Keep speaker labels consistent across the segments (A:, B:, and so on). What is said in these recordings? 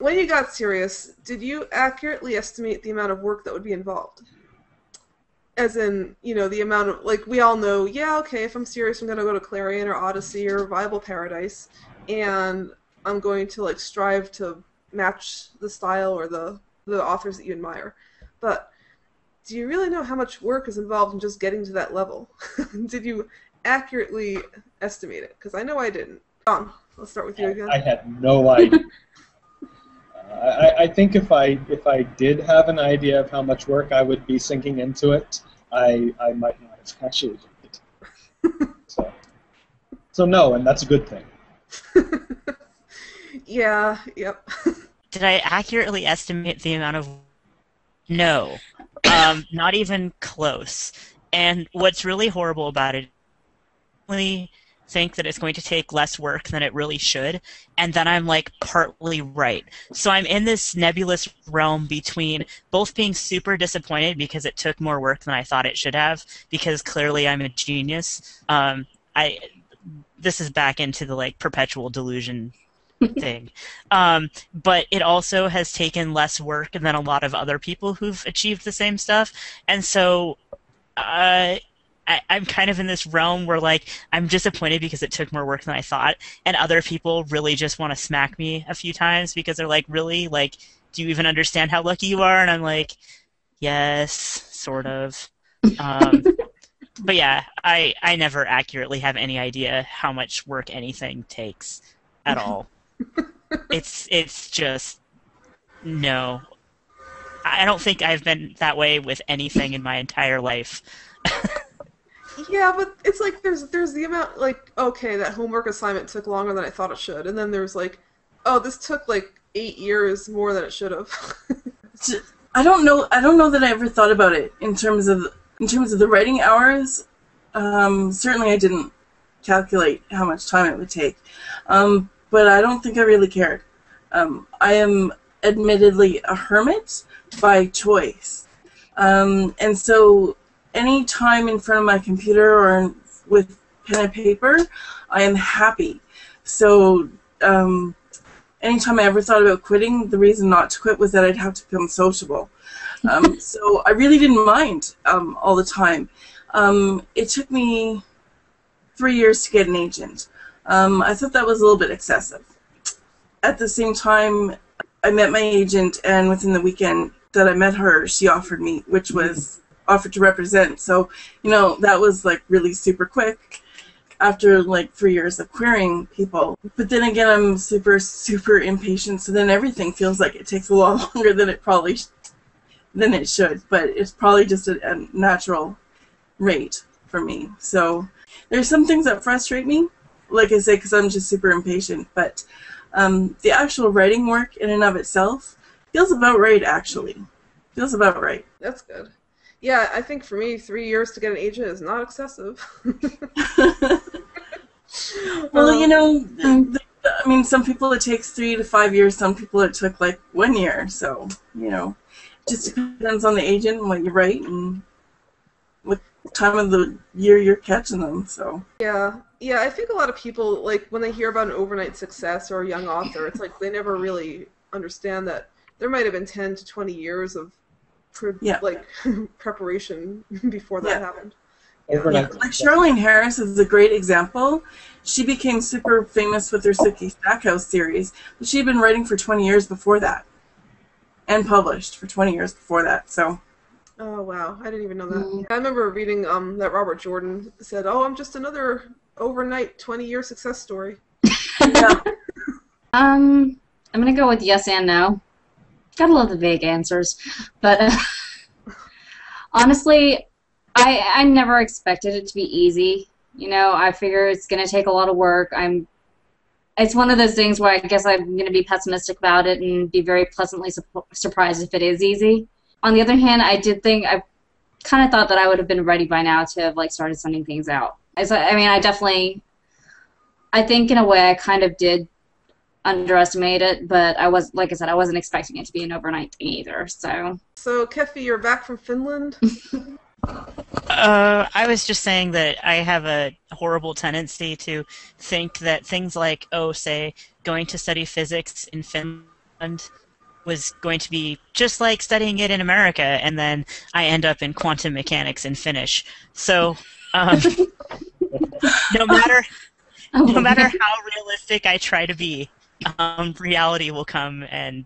A: when you got serious, did you accurately estimate the amount of work that would be involved? As in, the amount of, like, we all know, yeah, okay, if I'm serious, I'm going to go to Clarion or Odyssey or Viable Paradise, and I'm going to, like, strive to match the style or the authors that you admire. But do you really know how much work is involved in just getting to that level? Did you accurately estimate it? Because I know I didn't. John, let's start with you again.
B: I had no idea. I think if I did have an idea of how much work I would be sinking into it, I might not have actually done it. So no, and that's a good thing.
A: Yeah, yep.
C: Did I accurately estimate the amount of... No. Not even close. And what's really horrible about it, I think that it's going to take less work than it really should, and then I'm like partly right. So I'm in this nebulous realm between both being super disappointed because it took more work than I thought it should have, because clearly I'm a genius. This is back into the like perpetual delusion thing. But it also has taken less work than a lot of other people who've achieved the same stuff, and so I'm kind of in this realm where, like, I'm disappointed because it took more work than I thought, and other people really just want to smack me a few times because they're like, really? Like, do you even understand how lucky you are? And I'm like, yes, sort of. But yeah, I never accurately have any idea how much work anything takes at all. It's just, no. I don't think I've been that way with anything in my entire life.
A: Yeah, but it's like there's the amount, like, okay, that homework assignment took longer than I thought it should, and then there's like, oh, this took like 8 years more than it should have.
D: I don't know that I ever thought about it in terms of the writing hours. Certainly I didn't calculate how much time it would take, but I don't think I really cared. I am admittedly a hermit by choice, and so any time in front of my computer or with pen and paper, I am happy. So anytime I ever thought about quitting, the reason not to quit was that I'd have to become sociable. So I really didn't mind all the time. It took me 3 years to get an agent. I thought that was a little bit excessive. At the same time, I met my agent, and within the weekend that I met her, she offered me, which was offered to represent. So, that was like really super quick after like 3 years of querying people. But then again, I'm super, super impatient, so then everything feels like it takes a lot longer than than it should. But it's probably just a natural rate for me. So there's some things that frustrate me, like I say, because I'm just super impatient. But the actual writing work in and of itself feels about right, actually. Feels about right.
A: That's good. Yeah, I think for me, 3 years to get an agent is not excessive.
D: Well, I mean, some people it takes 3 to 5 years. Some people it took like 1 year. So, it just depends on the agent and what you write and what time of the year you're catching them. So.
A: Yeah, I think a lot of people, like, when they hear about an overnight success or a young author, it's like they never really understand that there might have been 10 to 20 years of preparation before that happened.
D: Like Charlene Harris is a great example. She became super famous with her Sookie Stackhouse series, but she had been writing for 20 years before that, and published for 20 years before that. So.
A: Oh wow, I didn't even know that. I remember reading that Robert Jordan said, "Oh, I'm just another overnight 20-year success story."
D: Yeah.
E: I'm gonna go with yes and no. Gotta love the vague answers, but honestly, I never expected it to be easy. I figure it's gonna take a lot of work. It's one of those things where I guess I'm gonna be pessimistic about it and be very pleasantly surprised if it is easy. On the other hand, I kind of thought that I would have been ready by now to have started sending things out. I think in a way I kind of did underestimate it, but like I said, I wasn't expecting it to be an overnight thing either. So
A: Kefi, you're back from Finland?
C: I was just saying that I have a horrible tendency to think that things like, say, going to study physics in Finland and was going to be just like studying it in America, and then I end up in quantum mechanics and finish. So, no matter no matter how realistic I try to be, reality will come, and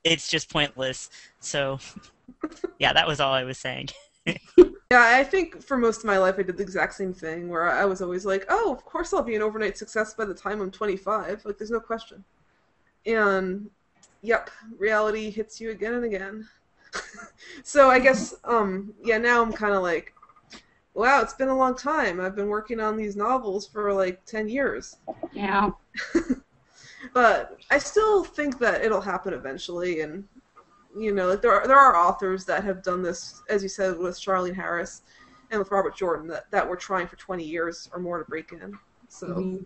C: it's just pointless. So, yeah, that was all I was saying.
A: Yeah, I think for most of my life I did the exact same thing where I was always like, oh, of course I'll be an overnight success by the time I'm 25. Like, there's no question. And, yep, reality hits you again and again. So I guess, yeah, now I'm kind of like, wow, it's been a long time. I've been working on these novels for like 10 years.
E: Yeah.
A: But I still think that it'll happen eventually, and like there are authors that have done this, as you said, with Charlene Harris and with Robert Jordan that were trying for 20 years or more to break in. So